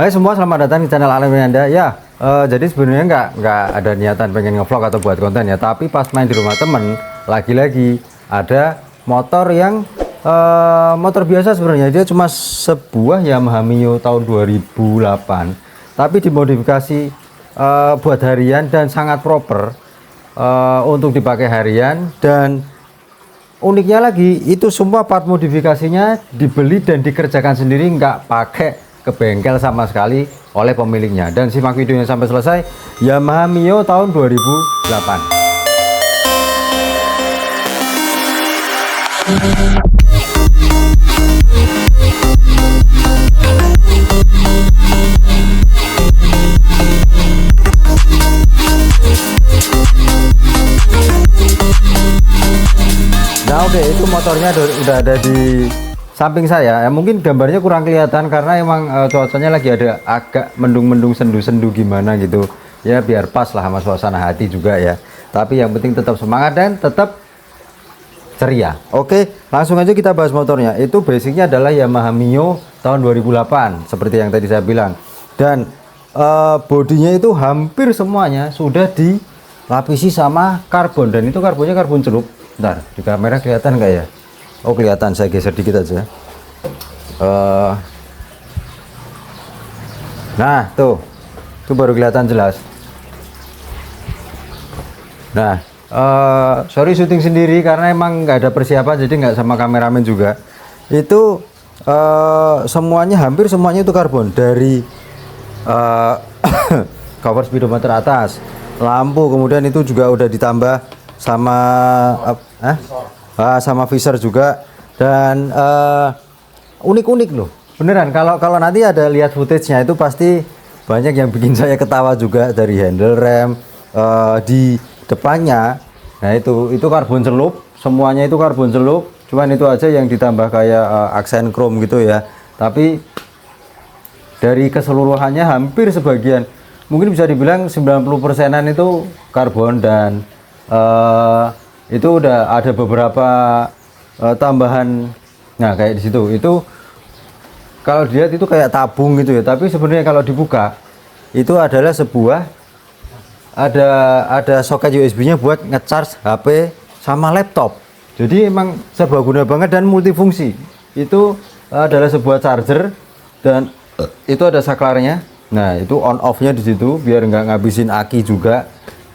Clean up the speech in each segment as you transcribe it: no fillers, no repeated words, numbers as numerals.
Hai semua, selamat datang di channel Alamin Anda. Ya, jadi sebenarnya nggak ada niatan pengen ngevlog atau buat konten ya. Tapi pas main di rumah temen, lagi-lagi ada motor yang motor biasa sebenarnya. Dia cuma sebuah Yamaha Mio tahun 2008, tapi dimodifikasi buat harian dan sangat proper untuk dipakai harian. Dan uniknya lagi, itu semua part modifikasinya dibeli dan dikerjakan sendiri, nggak pakai ke bengkel sama sekali oleh pemiliknya. Dan simak videonya sampai selesai. Yamaha Mio tahun 2008. Nah oke, itu motornya udah ada di samping saya. Mungkin gambarnya kurang kelihatan karena emang cuacanya lagi ada agak mendung-mendung, sendu-sendu gimana gitu ya, biar pas lah sama suasana hati juga ya. Tapi yang penting tetap semangat dan tetap ceria. Oke, langsung aja kita bahas motornya. Itu basicnya adalah Yamaha Mio tahun 2008 seperti yang tadi saya bilang. Dan bodinya itu hampir semuanya sudah dilapisi sama karbon, dan itu karbonnya karbon celup. Bentar, di kamera kelihatan nggak ya? Oh kelihatan, saya geser dikit aja. Nah tuh baru kelihatan jelas. Nah sorry syuting sendiri karena emang nggak ada persiapan, jadi nggak sama kameramen juga. Itu semuanya, hampir semuanya itu karbon. Dari cover speedometer atas, lampu, kemudian itu juga udah ditambah sama sama visor juga. Dan unik-unik loh beneran. Kalau nanti ada lihat footage-nya itu pasti banyak yang bikin saya ketawa juga. Dari handle rem, di depannya, nah itu karbon celup, semuanya itu karbon celup. Cuman itu aja yang ditambah kayak aksen chrome gitu ya. Tapi dari keseluruhannya hampir sebagian, mungkin bisa dibilang 90%-an itu karbon. Dan itu udah ada beberapa tambahan. Nah kayak di situ, itu kalau dilihat itu kayak tabung gitu ya, tapi sebenarnya kalau dibuka itu adalah sebuah, ada soket USB-nya buat ngecharge HP sama laptop. Jadi emang serbaguna banget dan multifungsi. Itu adalah sebuah charger dan itu ada saklarnya. Nah itu on off-nya di situ biar nggak ngabisin aki juga.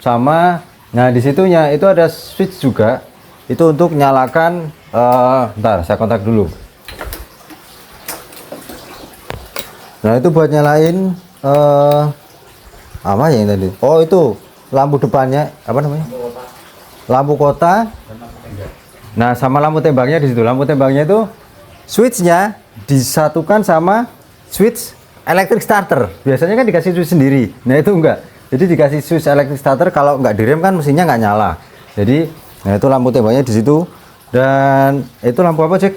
Sama, nah di situnya itu ada switch juga, itu untuk nyalakan. Bentar, saya kontak dulu. Nah itu buat nyalain apa ya yang tadi? Oh itu lampu depannya, apa namanya? Lampu kota. Nah sama lampu tembaknya di situ. Lampu tembaknya itu switchnya disatukan sama switch electric starter. Biasanya kan dikasih switch sendiri. Nah itu enggak. Jadi dikasih switch electric starter, kalau nggak direm kan mesinnya nggak nyala. Jadi, nah itu lampu tembaknya di situ. Dan itu lampu apa, Cek?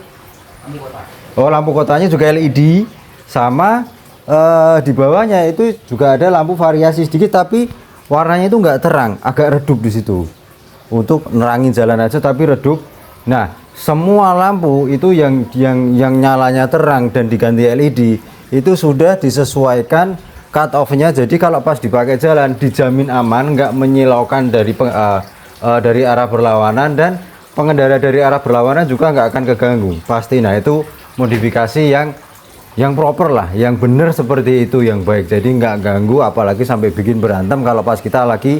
Lampu kota. Oh, lampu kotanya juga LED. Sama di bawahnya itu juga ada lampu variasi sedikit, tapi warnanya itu nggak terang, agak redup di situ. Untuk nerangin jalan aja tapi redup. Nah, semua lampu itu yang nyalanya terang dan diganti LED itu sudah disesuaikan cut off-nya. Jadi kalau pas dipakai jalan dijamin aman, nggak menyilaukan dari arah berlawanan, dan pengendara dari arah berlawanan juga nggak akan keganggu pasti. Nah itu modifikasi yang proper lah, yang bener seperti itu, yang baik. Jadi nggak ganggu, apalagi sampai bikin berantem kalau pas kita lagi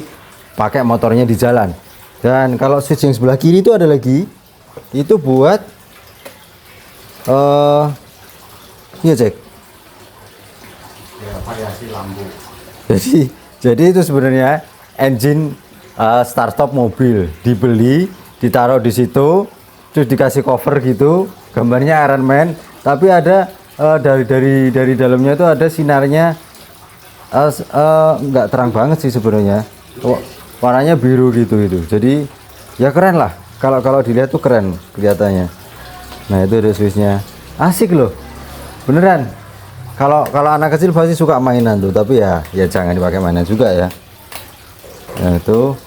pakai motornya di jalan. Dan kalau switch yang sebelah kiri itu ada lagi, itu buat iya Cek, variasi lampu. Jadi itu sebenarnya engine start stop mobil, dibeli, ditaruh di situ, terus dikasih cover gitu, gambarnya Iron Man, tapi ada dari dalamnya itu ada sinarnya, nggak terang banget sih sebenarnya, warnanya biru gitu itu. Jadi ya keren lah, kalau dilihat tuh keren kelihatannya. Nah itu ada switchnya, asik loh beneran. Kalau anak kecil pasti suka mainan tuh, tapi ya jangan dipakai mainan juga ya. Nah itu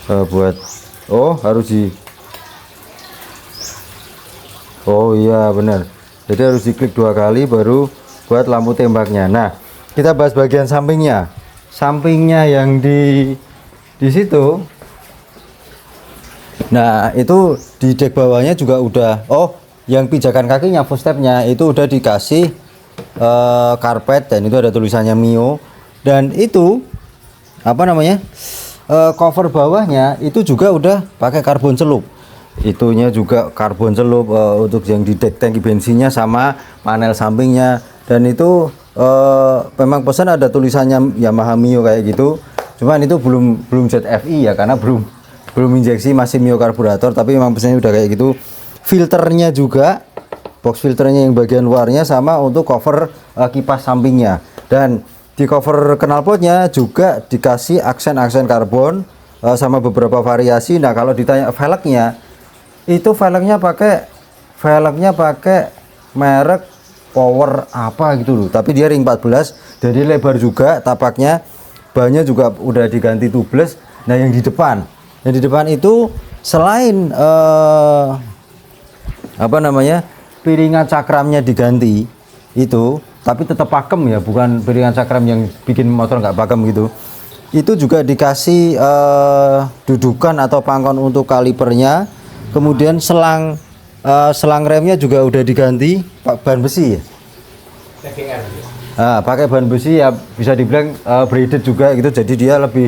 buat harus oh iya benar, jadi harus diklik 2 kali baru buat lampu tembaknya. Nah, kita bahas bagian sampingnya. Sampingnya yang di situ. Nah, itu di dek bawahnya juga udah, oh, yang pijakan kakinya footstepnya itu udah dikasih karpet, dan itu ada tulisannya Mio. Dan itu apa namanya, cover bawahnya itu juga udah pakai karbon celup. Itunya juga karbon celup untuk yang di dek tangki bensinnya sama panel sampingnya. Dan itu memang pesan ada tulisannya Yamaha Mio kayak gitu. Cuman itu belum ZFI ya, karena belum injeksi, masih Mio karburator, tapi memang pesannya udah kayak gitu. Filternya juga, box filternya yang bagian luarnya sama untuk cover kipas sampingnya. Dan di cover knalpotnya juga dikasih aksen-aksen karbon sama beberapa variasi. Nah, kalau ditanya velgnya, itu velgnya pakai merek Power apa gitu loh, tapi dia ring 14, jadi lebar juga tapaknya. Bannya juga udah diganti tubeless. Nah, yang di depan itu selain apa namanya, piringan cakramnya diganti itu, tapi tetap pakem ya, bukan piringan cakram yang bikin motor nggak pakem gitu. Itu juga dikasih dudukan atau pangkon untuk kalipernya. Kemudian selang remnya juga udah diganti ban besi ya. Nah, pakai ban besi ya, bisa dibilang braided juga gitu, jadi dia lebih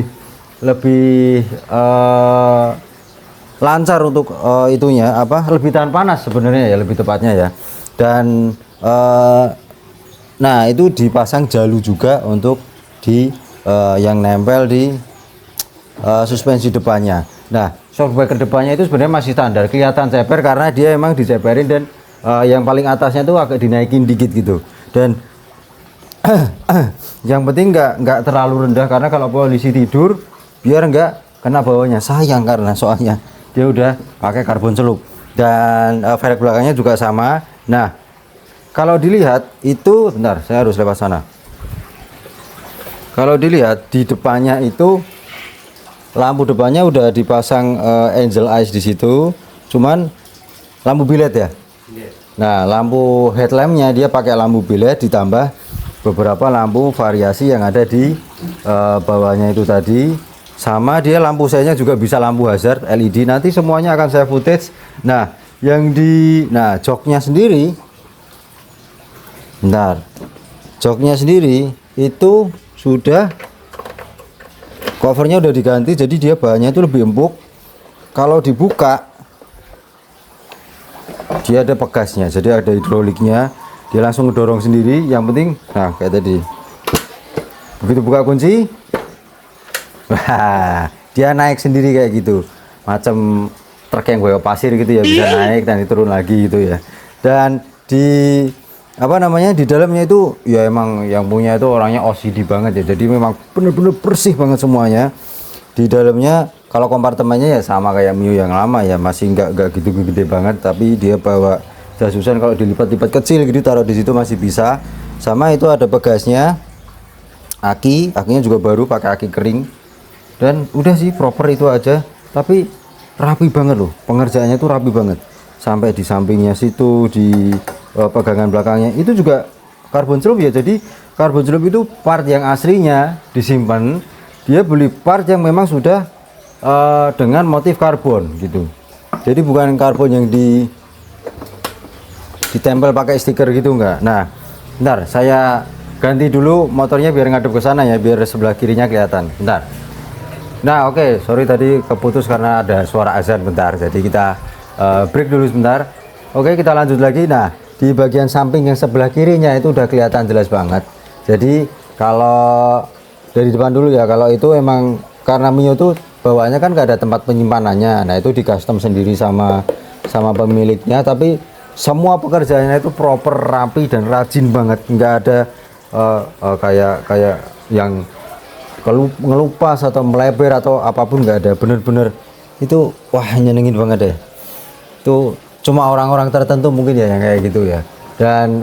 lancar untuk itunya, apa, lebih tahan panas sebenarnya ya, lebih tepatnya ya. Dan nah, itu dipasang jalu juga untuk di yang nempel di suspensi depannya. Nah, shockbreaker depannya itu sebenarnya masih standar, kelihatan ceper karena dia emang diceperin, dan yang paling atasnya tuh agak dinaikin dikit gitu. Dan yang penting nggak terlalu rendah, karena kalau polisi tidur biar nggak kena bawahnya, sayang, karena soalnya dia udah pakai karbon celup. Dan velg belakangnya juga sama. Nah, kalau dilihat itu, bentar, saya harus lewat sana. Kalau dilihat di depannya itu, lampu depannya udah dipasang angel eyes di situ, cuman lampu bilet ya. Nah, lampu headlampnya dia pakai lampu bilet ditambah beberapa lampu variasi yang ada di bawahnya itu tadi. Sama dia lampu sayanya juga bisa lampu hazard LED. Nanti semuanya akan saya footage. Nah, yang joknya sendiri, bentar, joknya sendiri itu sudah, covernya udah diganti, jadi dia bahannya itu lebih empuk. Kalau dibuka dia ada pegasnya, jadi ada hidroliknya, dia langsung ngedorong sendiri. Yang penting, nah kayak tadi, begitu buka kunci, wah, dia naik sendiri kayak gitu, macam truk yang bawa pasir gitu ya, bisa naik dan turun lagi gitu ya. Dan di apa namanya, di dalamnya itu ya emang yang punya itu orangnya OCD banget ya, jadi memang bener-bener bersih banget semuanya di dalamnya. Kalau kompartemennya ya sama kayak Mio yang lama ya, masih nggak gitu gede banget, tapi dia bawa jasusan, kalau dilipat-lipat kecil gitu taruh di situ masih bisa. Sama itu ada pegasnya, akinya juga baru pakai aki kering. Dan udah sih, proper itu aja, tapi rapi banget loh, pengerjaannya tuh rapi banget. Sampai di sampingnya situ, di pegangan belakangnya itu juga karbon celup ya. Jadi karbon celup itu part yang aslinya disimpan, dia beli part yang memang sudah dengan motif karbon gitu. Jadi bukan karbon yang ditempel pakai stiker gitu, enggak. Nah, bentar, saya ganti dulu motornya biar ngadep ke sana ya, biar sebelah kirinya kelihatan. Bentar. Nah, oke, sorry tadi keputus karena ada suara azan bentar. Jadi kita break dulu sebentar. Oke, kita lanjut lagi. Nah, di bagian samping yang sebelah kirinya itu udah kelihatan jelas banget. Jadi kalau dari depan dulu ya, kalau itu emang karena Mio tuh bawaannya kan gak ada tempat penyimpanannya. Nah, itu di custom sendiri sama pemiliknya, tapi semua pekerjaannya itu proper, rapi dan rajin banget. Nggak ada kayak yang ngelupas atau melebar atau apapun, nggak ada. Bener-bener itu wah, nyenengin banget deh. Itu cuma orang-orang tertentu mungkin ya yang kayak gitu ya. Dan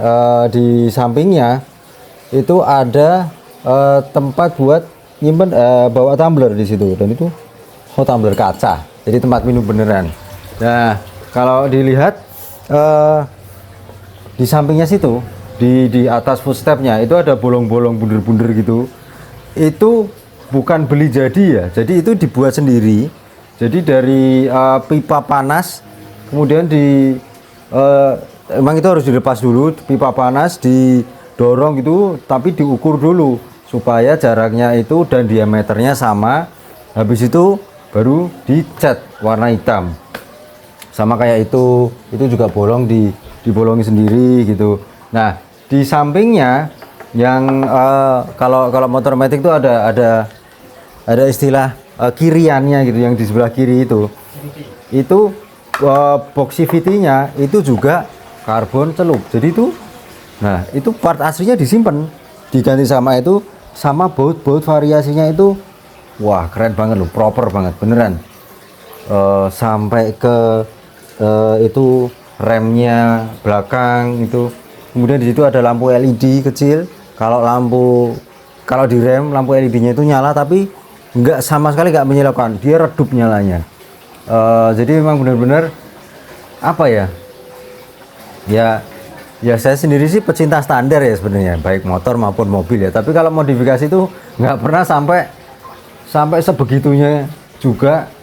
di sampingnya itu ada tempat buat nyimpen, bawa tumbler di situ, dan itu tumbler kaca, jadi tempat minum beneran. Nah, kalau dilihat di sampingnya situ di atas footstepnya itu ada bolong-bolong bunder-bunder gitu. Itu bukan beli jadi ya, jadi itu dibuat sendiri. Jadi dari pipa panas, kemudian emang itu harus dilepas dulu, pipa panas didorong gitu, tapi diukur dulu supaya jaraknya itu dan diameternya sama. Habis itu baru dicat warna hitam. Sama kayak itu juga bolong dibolongi sendiri gitu. Nah, di sampingnya yang kalau motor matic itu ada istilah kiriannya gitu, yang di sebelah kiri itu box CVT-nya itu juga karbon celup. Jadi itu part aslinya disimpan, diganti sama baut variasinya itu, wah keren banget loh, proper banget beneran. Sampai ke itu remnya belakang itu, kemudian di situ ada lampu LED kecil. Kalau di rem lampu LED-nya itu nyala, tapi nggak sama sekali nggak menyilaukan, dia redup nyalanya. Jadi memang benar-benar apa ya saya sendiri sih pecinta standar ya sebenarnya, baik motor maupun mobil ya. Tapi kalau modifikasi itu nggak pernah sampai sebegitunya juga,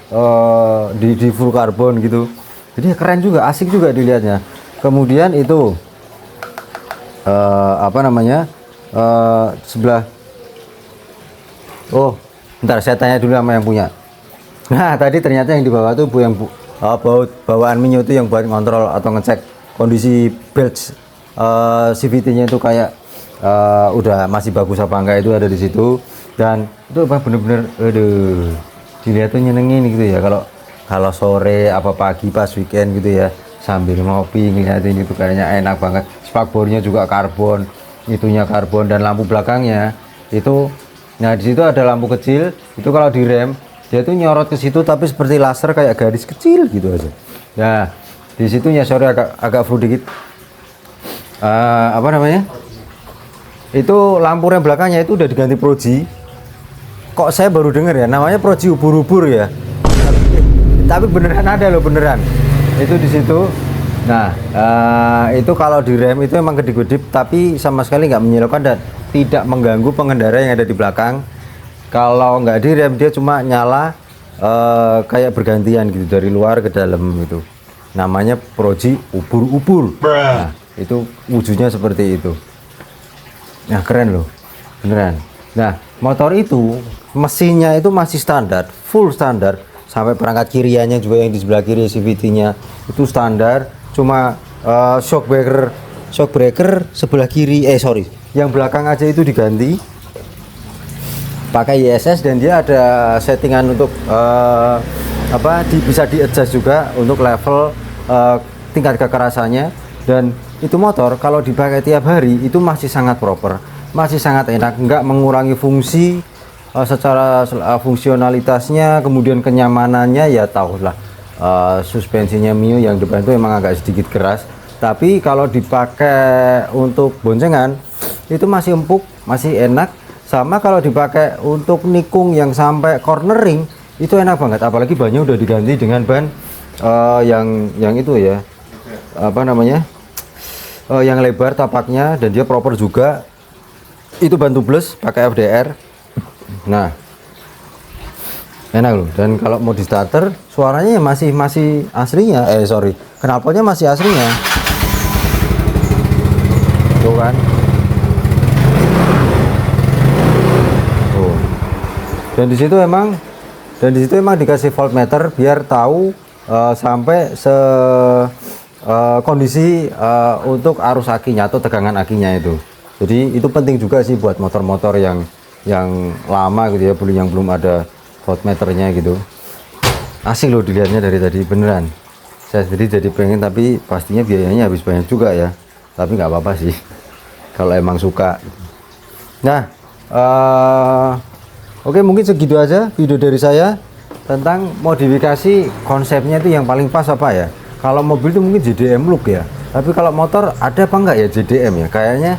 di full karbon gitu. Jadi keren juga, asik juga dilihatnya. Kemudian itu sebelah, oh bentar saya tanya dulu sama yang punya. Nah tadi ternyata yang di bawah tuh baut bawaan Mio itu yang buat ngontrol atau ngecek kondisi belts CVT-nya itu kayak udah masih bagus apa enggak, itu ada di situ. Dan itu bener-bener dilihat tuh nyenengin gitu ya, kalau sore apa pagi pas weekend gitu ya, sambil ngopi ngeliatin itu kayaknya enak banget. Spakbornya juga karbon, itunya karbon, dan lampu belakangnya itu, nah di situ ada lampu kecil itu, kalau direm dia tuh nyorot ke situ tapi seperti laser, kayak garis kecil gitu aja. Nah di situ sorry agak flu dikit. Itu lampu rem belakangnya itu udah diganti Proji. Kok saya baru denger ya namanya Proji ubur-ubur ya, tapi beneran ada loh, beneran itu di situ. Nah itu kalau di rem itu emang kedip-kedip, tapi sama sekali nggak menyilaukan dan tidak mengganggu pengendara yang ada di belakang. Kalau nggak di rem dia cuma nyala kayak bergantian gitu dari luar ke dalam gitu. Namanya Proji ubur-ubur. Nah itu wujudnya seperti itu. Nah keren loh, beneran. Nah motor itu mesinnya itu masih standar, full standar. Sampai perangkat kiriannya juga yang di sebelah kiri CVT-nya itu standar. Cuma shock breaker sebelah kiri, yang belakang aja itu diganti pakai ISS, dan dia ada settingan untuk bisa di adjust juga untuk level tingkat kekerasannya. Dan itu motor kalau dipakai tiap hari itu masih sangat proper, masih sangat enak, nggak mengurangi fungsi secara fungsionalitasnya. Kemudian kenyamanannya ya tahulah, suspensinya Mio yang depan itu emang agak sedikit keras, tapi kalau dipakai untuk boncengan itu masih empuk, masih enak. Sama kalau dipakai untuk nikung yang sampai cornering itu enak banget, apalagi bannya udah diganti dengan ban yang itu ya, yang lebar tapaknya, dan dia proper juga. Itu ban tubeless pakai FDR. Nah enak loh. Dan kalau mau di starter suaranya masih aslinya, knalpotnya masih aslinya tuh kan. Dan di situ emang dikasih voltmeter biar tahu sampai kondisi untuk arus akinya atau tegangan akinya itu. Jadi itu penting juga sih buat motor-motor yang lama gitu ya, yang belum ada voltmeternya gitu. Asik loh dilihatnya dari tadi, beneran. Saya sendiri jadi pengen, tapi pastinya biayanya habis banyak juga ya. Tapi nggak apa-apa sih kalau emang suka. Nah oke, mungkin segitu aja video dari saya tentang modifikasi. Konsepnya itu yang paling pas apa ya, kalau mobil itu mungkin JDM look ya, tapi kalau motor ada apa enggak ya JDM ya, kayaknya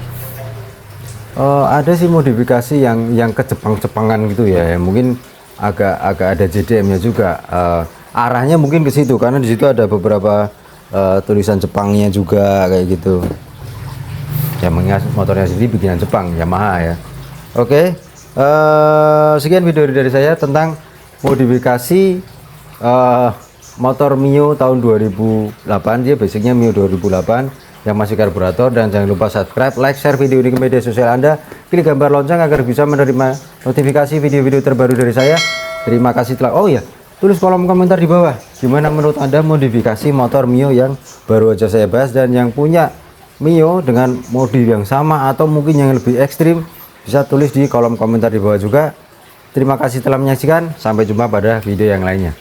ada sih modifikasi yang ke Jepang-Jepangan gitu ya, mungkin agak ada JDM-nya juga. Arahnya mungkin ke situ karena di situ ada beberapa tulisan Jepangnya juga kayak gitu yang mengingat motornya sendiri bikinan Jepang, Yamaha ya. Oke, sekian video dari saya tentang modifikasi motor Mio tahun 2008. Dia basicnya Mio 2008 yang masih karburator. Dan jangan lupa subscribe, like, share video ini ke media sosial Anda, klik gambar lonceng agar bisa menerima notifikasi video-video terbaru dari saya. Terima kasih telah, oh ya, tulis kolom komentar di bawah gimana menurut Anda modifikasi motor Mio yang baru aja saya bahas, dan yang punya Mio dengan mode yang sama atau mungkin yang lebih ekstrim bisa tulis di kolom komentar di bawah juga. Terima kasih telah menyaksikan, sampai jumpa pada video yang lainnya.